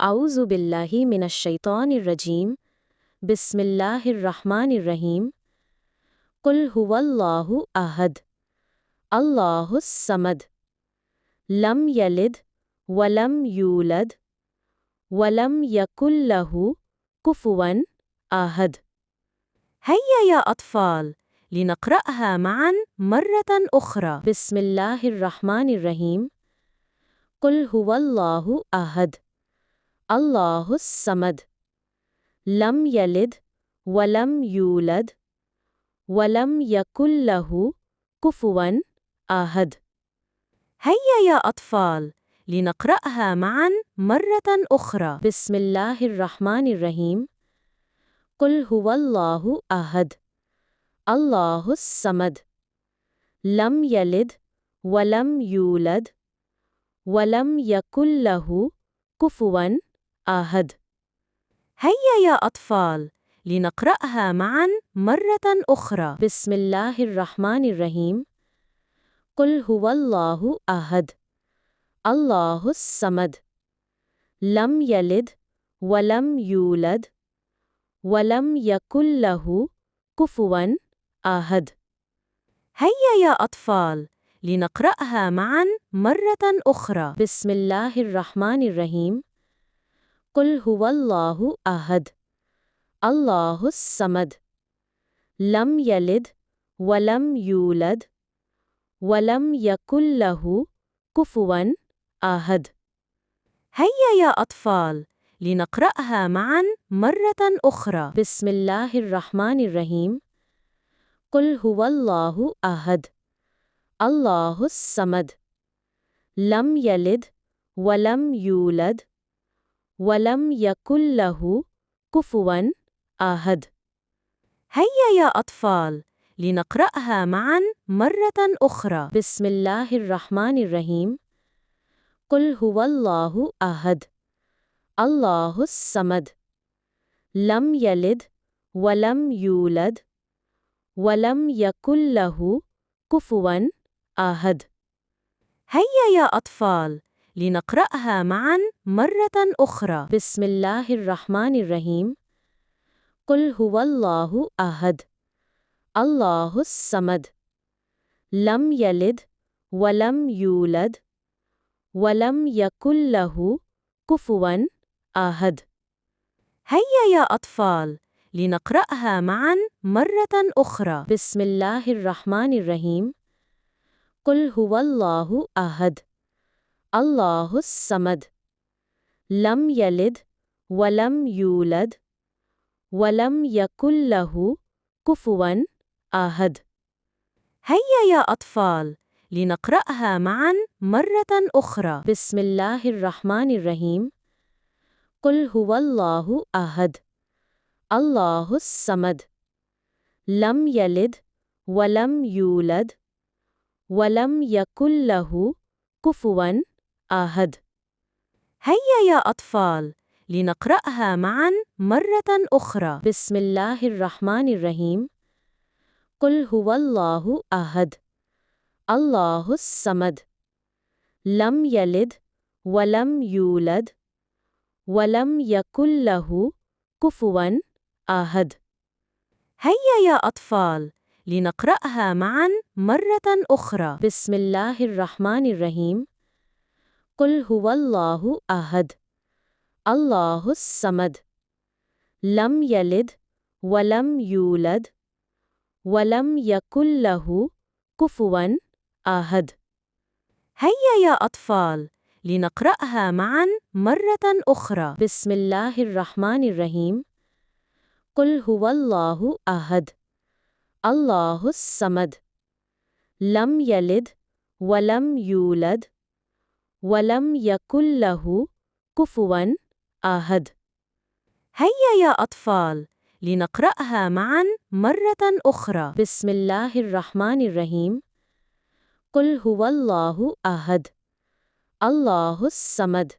أعوذ بالله من الشيطان الرجيم بسم الله الرحمن الرحيم قل هو الله أحد الله الصمد لم يلد ولم يولد ولم يكن له كفوا أحد. هيا يا أطفال لنقرأها معا مرة أخرى. بسم الله الرحمن الرحيم قل هو الله أحد الله الصمد لم يلد ولم يولد ولم يكن له كفوا أحد. هيا يا أطفال لنقرأها معا مرة أخرى. بسم الله الرحمن الرحيم قل هو الله أحد الله الصمد لم يلد ولم يولد ولم يكن له كفوا أحد. هيا يا أطفال لنقرأها معا مرة أخرى. بسم الله الرحمن الرحيم قل هو الله أحد الله الصمد لم يلد ولم يولد ولم يكن له كفوا أحد. هيا يا أطفال لنقرأها معا مرة أخرى. بسم الله الرحمن الرحيم قل هو الله أحد الله الصمد لم يلد ولم يولد ولم يكن له كفوا أحد. هيا يا أطفال لنقرأها معا مرة أخرى. بسم الله الرحمن الرحيم قل هو الله أحد الله الصمد لم يلد ولم يولد ولم يكن له كفوا أحد. هيا يا أطفال لنقرأها معا مرة أخرى. بسم الله الرحمن الرحيم قل هو الله أحد الله الصمد لم يلد ولم يولد ولم يكن له كفوا أحد. هيا يا أطفال لنقرأها معا مرة أخرى. بسم الله الرحمن الرحيم قل هو الله أحد الله الصمد لم يلد ولم يولد ولم يكن له كفوا أحد. هيا يا أطفال لنقرأها معا مرة أخرى. بسم الله الرحمن الرحيم قل هو الله أحد الله الصمد لم يلد ولم يولد ولم يكن له كفوا أحد. هيا يا أطفال لنقرأها معا مرة أخرى. بسم الله الرحمن الرحيم قل هو الله أحد الله الصمد لم يلد ولم يولد ولم يكن له كفوا أحد. هيا يا أطفال لنقرأها معا مرة أخرى. بسم الله الرحمن الرحيم قل هو الله أحد الله الصمد لم يلد ولم يولد ولم يكن له كفوا أحد. هيا يا أطفال لنقرأها معا مرة أخرى. بسم الله الرحمن الرحيم قل هو الله أحد الله الصمد لم يلد ولم يولد ولم يكن له كفوا أحد. هيا يا أطفال لنقرأها معا مرة أخرى. بسم الله الرحمن الرحيم قل هو الله أحد الله الصمد لم يلد ولم يولد ولم يكن له كفوا أحد. هيا يا أطفال لنقرأها معا مرة أخرى. بسم الله الرحمن الرحيم قل هو الله أحد الله الصمد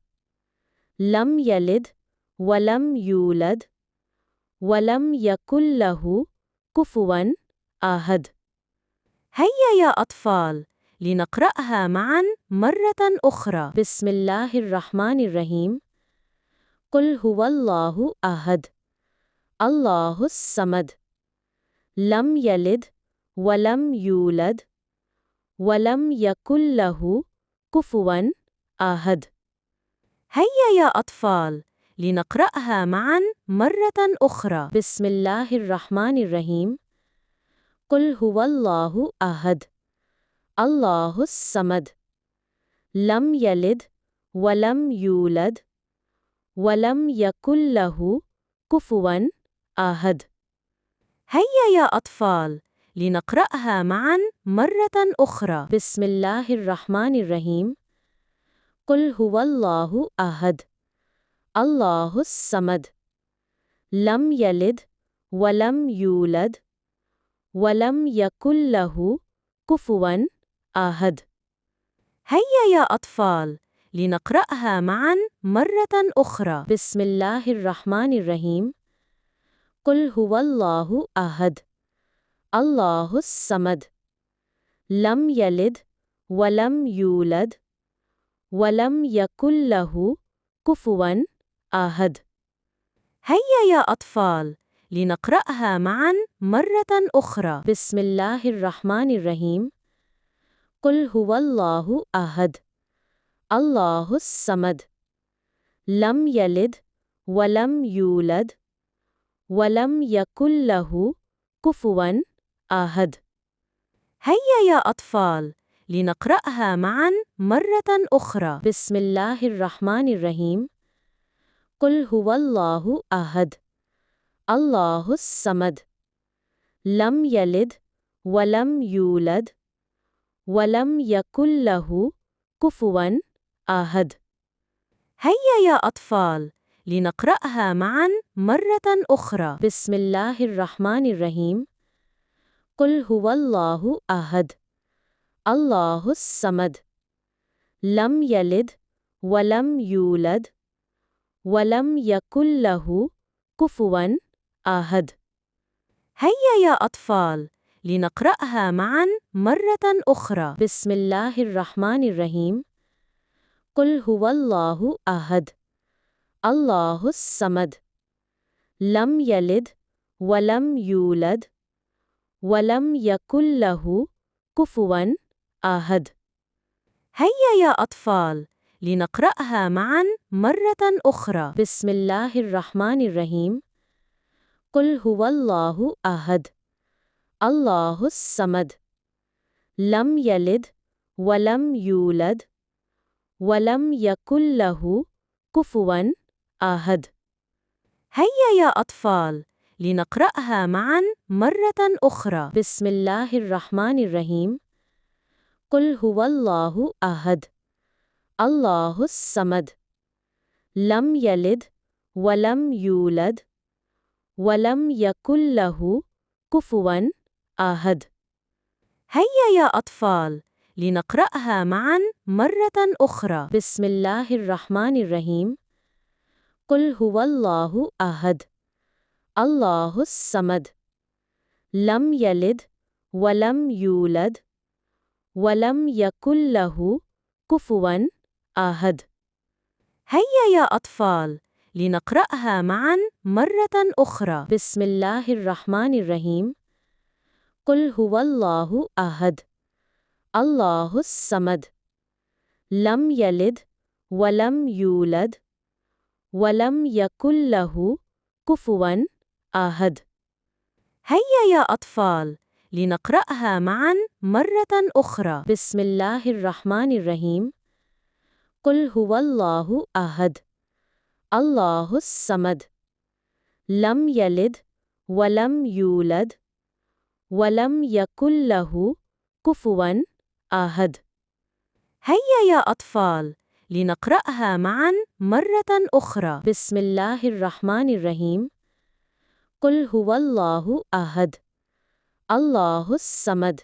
لم يلد ولم يولد ولم يكن له كفوا أحد. هيا يا أطفال لنقرأها معا مرة أخرى. بسم الله الرحمن الرحيم قل هو الله أحد الله الصمد لم يلد ولم يولد ولم يكن له كفوا أحد. هيا يا أطفال لنقرأها معا مرة أخرى. بسم الله الرحمن الرحيم. قل هو الله أحد الله الصمد لم يلد ولم يولد ولم يكن له كفوا أحد. هيا يا أطفال لنقرأها معا مرة أخرى. بسم الله الرحمن الرحيم. قل هو الله أحد الله الصمد لم يلد ولم يولد ولم يكن له كفوا أحد. هيا يا أطفال لنقرأها معا مرة أخرى. بسم الله الرحمن الرحيم. قل هو الله أحد الله الصمد لم يلد ولم يولد ولم يكن له كفوا أحد. هيا يا أطفال لنقرأها معا مرة أخرى. بسم الله الرحمن الرحيم. قل هو الله أحد الله الصمد لم يلد ولم يولد ولم يكن له كفوا أحد. هيا يا أطفال لنقرأها معا مرة أخرى. بسم الله الرحمن الرحيم. قل هو الله أحد الله الصمد لم يلد ولم يولد ولم يكن له كفوا أحد. هيا يا أطفال لنقرأها معا مرة أخرى. بسم الله الرحمن الرحيم. قل هو الله أحد الله الصمد لم يلد ولم يولد ولم يكن له كفوا أحد. هيا يا أطفال لنقرأها معا مرة أخرى. بسم الله الرحمن الرحيم. قل هو الله أحد الله الصمد لم يلد ولم يولد ولم يكن له كفوا أحد. هيا يا أطفال لنقرأها معا مرة أخرى. بسم الله الرحمن الرحيم. قل هو الله أحد الله الصمد لم يلد ولم يولد ولم يكن له كفوا أحد. هيا يا أطفال لنقرأها معا مرة أخرى. بسم الله الرحمن الرحيم. قل هو الله أحد الله الصمد لم يلد ولم يولد ولم يكن له كفوا أحد. هيا يا أطفال لنقرأها معا مرة أخرى. بسم الله الرحمن الرحيم. قل هو الله أحد الله الصمد لم يلد ولم يولد ولم يكن له كفوا أحد. هيا يا أطفال لنقرأها معا مرة أخرى. بسم الله الرحمن الرحيم. قل هو الله أحد الله الصمد لم يلد ولم يولد ولم يكن له كفوا أحد. هيا يا أطفال لنقرأها معا مرة أخرى. بسم الله الرحمن الرحيم. قل هو الله أحد الله الصمد لم يلد ولم يولد ولم يكن له كفوا أحد. هيا يا أطفال لنقرأها معا مرة أخرى. بسم الله الرحمن الرحيم. قل هو الله أحد الله الصمد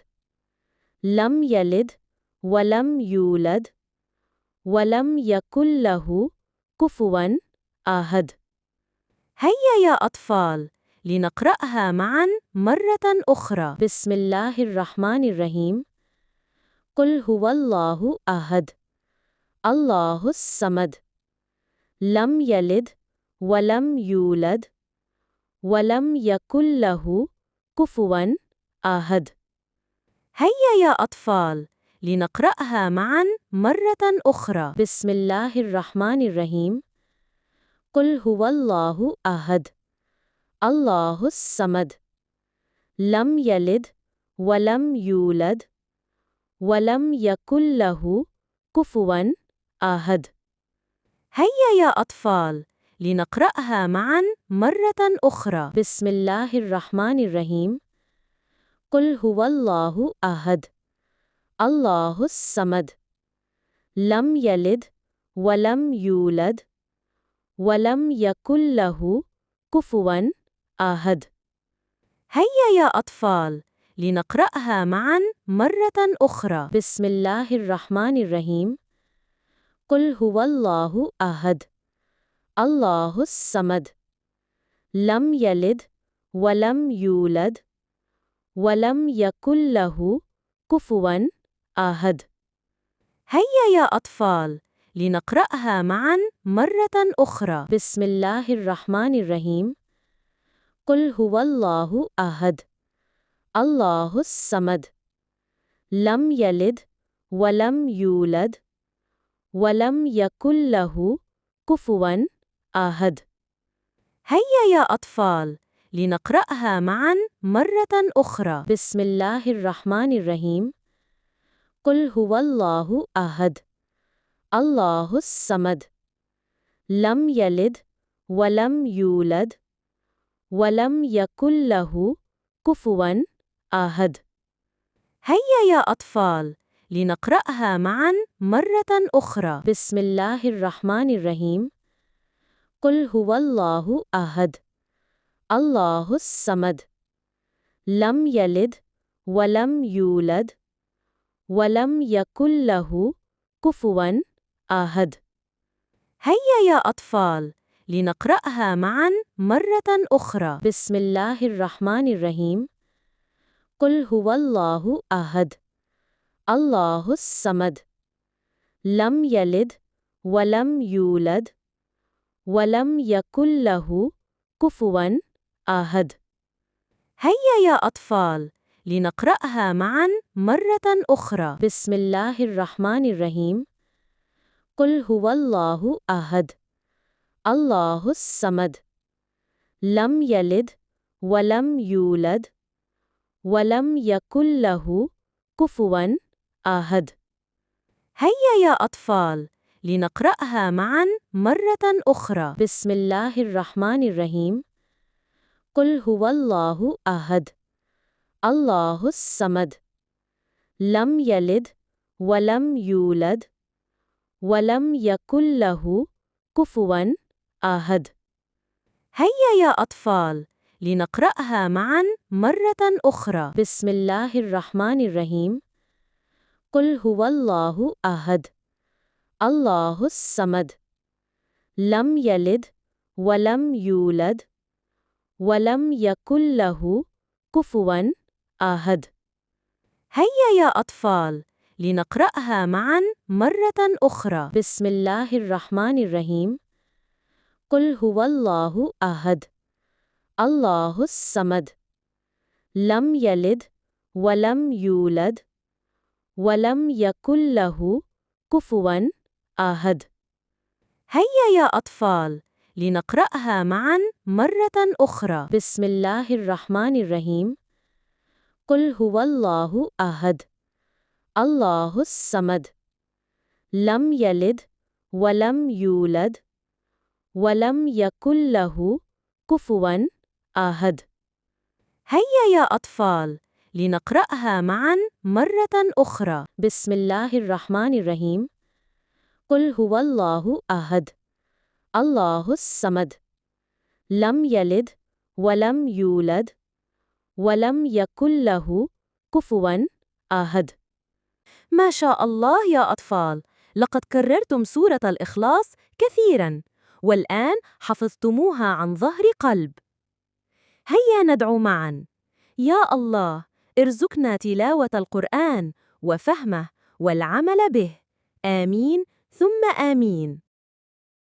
لم يلد ولم يولد ولم يكن له كفوا أحد. هيا يا أطفال لنقرأها معا مرة أخرى. بسم الله الرحمن الرحيم. قل هو الله أحد الله الصمد لم يلد ولم يولد ولم يكن له كفواً أحد. هيا يا أطفال، لنقرأها معاً مرة أخرى. بسم الله الرحمن الرحيم. قل هو الله أحد الله الصمد لم يلد ولم يولد ولم يكن له كفواً أحد. هيا يا أطفال، لنقرأها معاً مرة أخرى. بسم الله الرحمن الرحيم. قل هو الله أحد الله الصمد لم يلد ولم يولد ولم يكن له كفواً أحد. هيا يا أطفال، لنقرأها معاً مرة أخرى. بسم الله الرحمن الرحيم. قل هو الله أحد الله الصمد لم يلد ولم يولد ولم يكن له كفواً أحد. هيا يا أطفال، لنقرأها معاً مرة أخرى. بسم الله الرحمن الرحيم. قل هو الله أحد الله الصمد لم يلد ولم يولد ولم يكن له كفواً أحد. هيا يا أطفال، لنقرأها معاً مرة أخرى. بسم الله الرحمن الرحيم. قل هو الله أحد الله الصمد لم يلد ولم يولد ولم يكن له كفواً أحد. هيا يا أطفال، لنقرأها معاً مرة أخرى. بسم الله الرحمن الرحيم. قل هو الله أحد الله الصمد لم يلد ولم يولد ولم يكن له كفواً أحد. هيا يا أطفال، لنقرأها معاً مرة أخرى. بسم الله الرحمن الرحيم. قل هو الله أحد الله الصمد لم يلد ولم يولد ولم يكن له كفواً أحد. هيا يا أطفال، لنقرأها معاً مرة أخرى. بسم الله الرحمن الرحيم. قل هو الله أحد الله الصمد لم يلد ولم يولد ولم يكن له كفواً أحد. هيا يا أطفال، لنقرأها معاً مرة أخرى. بسم الله الرحمن الرحيم. قل هو الله أحد الله الصمد لم يلد ولم يولد ولم يكن له كفواً أحد. هيا يا أطفال، لنقرأها معاً مرة أخرى. بسم الله الرحمن الرحيم. قل هو الله أحد الله الصمد لم يلد ولم يولد ولم يكن له كفواً أحد. هيا يا أطفال، لنقرأها معاً مرة أخرى. بسم الله الرحمن الرحيم. قل هو الله أحد الله الصمد لم يلد ولم يولد ولم يكن له كفواً أحد. هيا يا أطفال، لنقرأها معاً مرة أخرى. بسم الله الرحمن الرحيم. قل هو الله أحد الله الصمد لم يلد ولم يولد ولم يكن له كفواً أحد. هيا يا أطفال، لنقرأها معاً مرة أخرى. بسم الله الرحمن الرحيم. قل هو الله أحد الله الصمد لم يلد ولم يولد ولم يكن له كفواً أحد. ما شاء الله يا أطفال، لقد كررتم سورة الإخلاص كثيراً، والآن حفظتموها عن ظهر قلب. هيا ندعو معاً. يا الله، ارزقنا تلاوة القرآن وفهمه والعمل به. آمين ثم آمين.